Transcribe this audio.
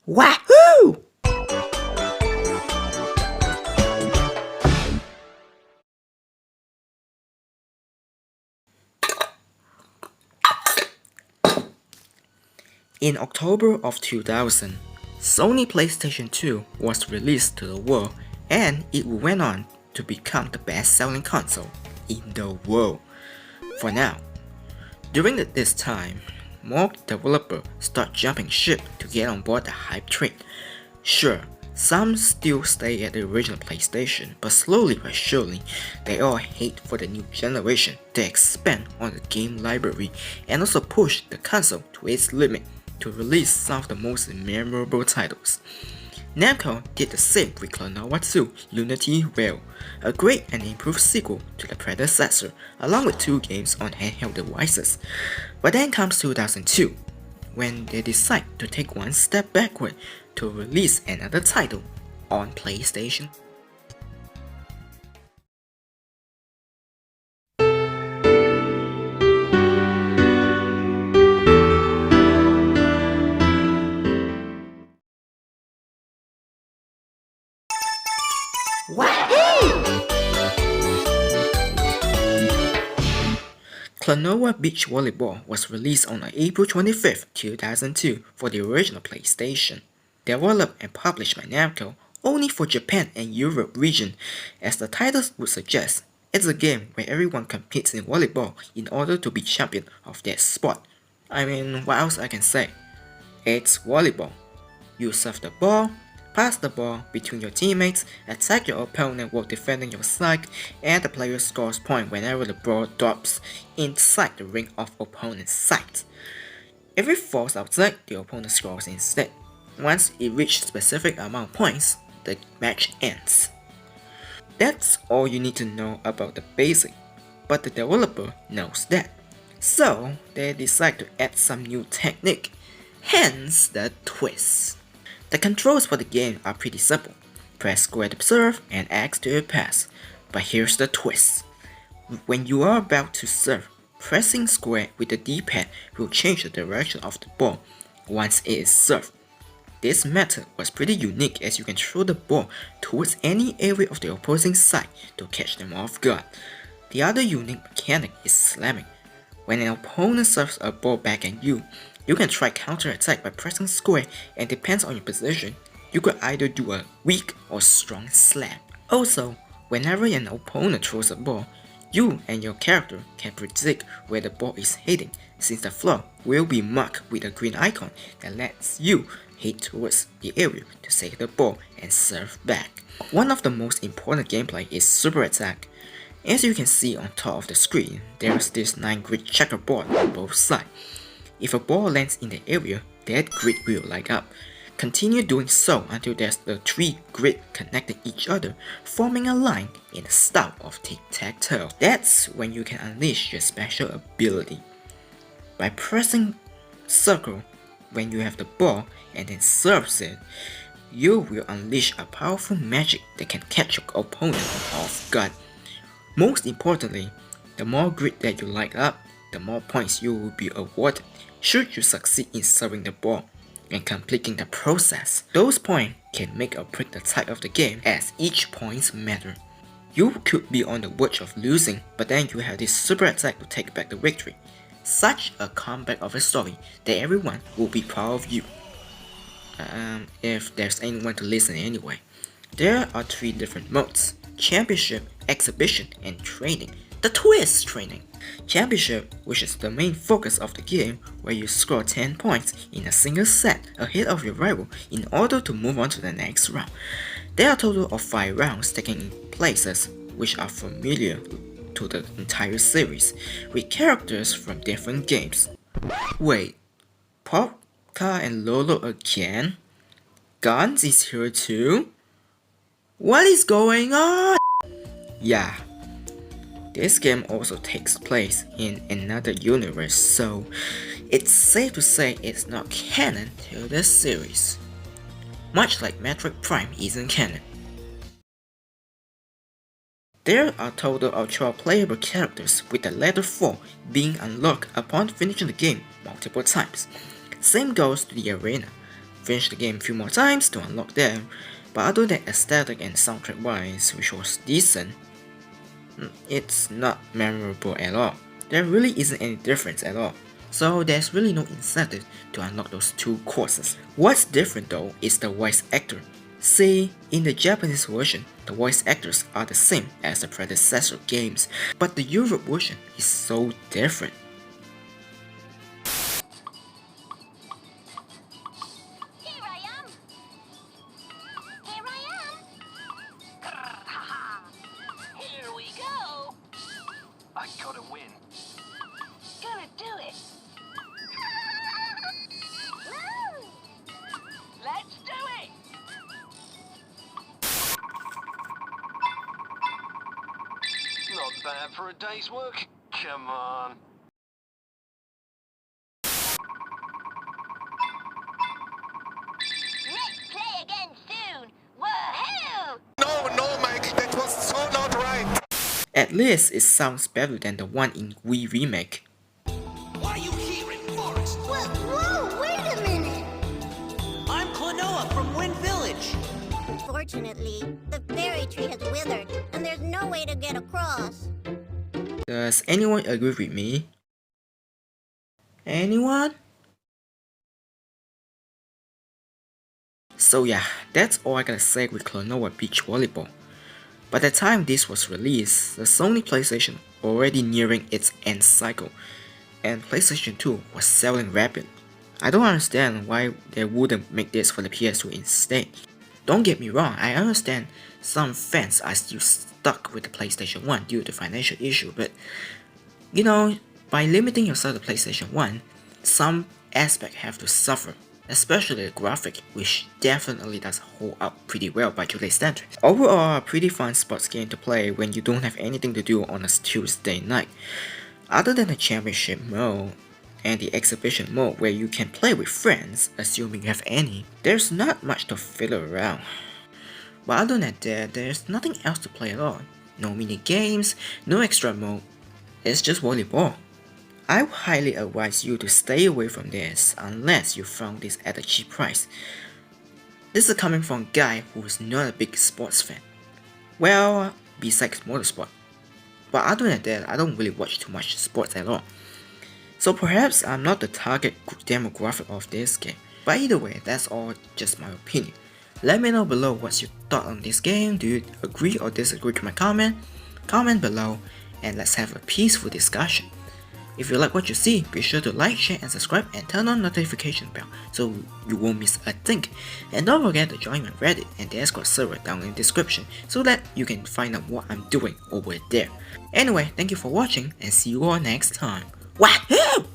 Wahoo! In October of 2000, Sony PlayStation 2 was released to the world and it went on to become the best-selling console in the world. For now, during this time, more developers start jumping ship to get on board the hype train. Sure, some still stay at the original PlayStation, but slowly but surely, they all hate for the new generation to expand on the game library and also push the console to its limit to release some of the most memorable titles. Namco did the same with Klonoa 2 Unity Rail, a great and improved sequel to the predecessor, along with 2 games on handheld devices. But then comes 2002, when they decide to take one step backward to release another title on PlayStation. Klonoa Beach Volleyball was released on April 25, 2002 for the original PlayStation. Developed and published by Namco only for Japan and Europe region. As the title would suggest, it's a game where everyone competes in volleyball in order to be champion of their sport. I mean, what else I can say? It's volleyball. You serve the ball, pass the ball between your teammates, attack your opponent while defending your side, and the player scores points whenever the ball drops inside the ring of opponent's side. If it falls outside, the opponent scores instead. Once it reaches a specific amount of points, the match ends. That's all you need to know about the basic, but the developer knows that. So they decide to add some new technique, hence the twist. The controls for the game are pretty simple. Press square to serve and X to pass. But here's the twist. When you are about to serve, pressing square with the D-pad will change the direction of the ball once it is served. This method was pretty unique as you can throw the ball towards any area of the opposing side to catch them off guard. The other unique mechanic is slamming. When an opponent serves a ball back at you, you can try counter-attack by pressing square, and depends on your position, you could either do a weak or strong slam. Also, whenever an opponent throws a ball, you and your character can predict where the ball is heading, since the floor will be marked with a green icon that lets you head towards the area to save the ball and serve back. One of the most important gameplay is super attack. As you can see on top of the screen, there is this 9-grid checkerboard on both sides. If a ball lands in the area, that grid will light up. Continue doing so until there's the 3 grids connecting each other, forming a line in the style of tic-tac-toe. That's when you can unleash your special ability. By pressing circle when you have the ball and then serves it, you will unleash a powerful magic that can catch your opponent off guard. Most importantly, the more grid that you light up, the more points you will be awarded should you succeed in serving the ball and completing the process. Those points can make or break the tide of the game as each point matter. You could be on the verge of losing, but then you have this super attack to take back the victory. Such a comeback of a story that everyone will be proud of you. If there's anyone to listen anyway. There are 3 different modes: Championship, Exhibition, and Training. The twist training. Championship, which is the main focus of the game, where you score 10 points in a single set ahead of your rival in order to move on to the next round. There are a total of 5 rounds taking places, which are familiar to the entire series, with characters from different games. Wait, Popka and Lolo again? Guns is here too? What is going on? Yeah. This game also takes place in another universe, so it's safe to say it's not canon to the series. Much like Metroid Prime isn't canon. There are a total of 12 playable characters, with the latter 4 being unlocked upon finishing the game multiple times. Same goes to the arena. finish the game a few more times to unlock them, but other than aesthetic and soundtrack wise, which was decent, it's not memorable at all. There really isn't any difference at all. So there's really no incentive to unlock those two courses. What's different though is the voice actor. See, in the Japanese version, the voice actors are the same as the predecessor games, but the Europe version is so different. Here I am! Here I am! Here we go! I gotta win. Gonna do it! Woo! Let's do it! Not bad for a day's work. Come on. Let's play again soon! Woohoo! No, Mike, that was so not right. At least it sounds better than the one in Wii Remake. Why are you here in Forest? Whoa, wait a minute! I'm Klonoa from Wind Village. Fortunately, the fairy tree has withered, and there's no way to get across. Does anyone agree with me? Anyone? So yeah, that's all I gotta say with Klonoa Beach Volleyball. By the time this was released, the Sony PlayStation already nearing its end cycle, and PlayStation 2 was selling rapid. I don't understand why they wouldn't make this for the PS2 instead. Don't get me wrong, I understand some fans are still stuck with the PlayStation 1 due to financial issue, but you know, by limiting yourself to PlayStation 1, some aspects have to suffer, especially the graphic, which definitely does hold up pretty well by today's standards. Overall, a pretty fun sports game to play when you don't have anything to do on a Tuesday night. Other than the championship mode and the exhibition mode where you can play with friends, assuming you have any, there's not much to fiddle around. But other than that, there's nothing else to play at all. No mini games, no extra mode, it's just volleyball. I would highly advise you to stay away from this unless you found this at a cheap price. This is coming from a guy who is not a big sports fan. Well, besides motorsport. But other than that, I don't really watch too much sports at all. So perhaps I'm not the target demographic of this game. But either way, that's all just my opinion. Let me know below what's your thought on this game. Do you agree or disagree with my comment? Comment below and let's have a peaceful discussion. If you like what you see, be sure to like, share and subscribe and turn on notification bell so you won't miss a thing. And don't forget to join my Reddit and the Discord server down in the description so that you can find out what I'm doing over there. Anyway, thank you for watching and see you all next time. Wahoo!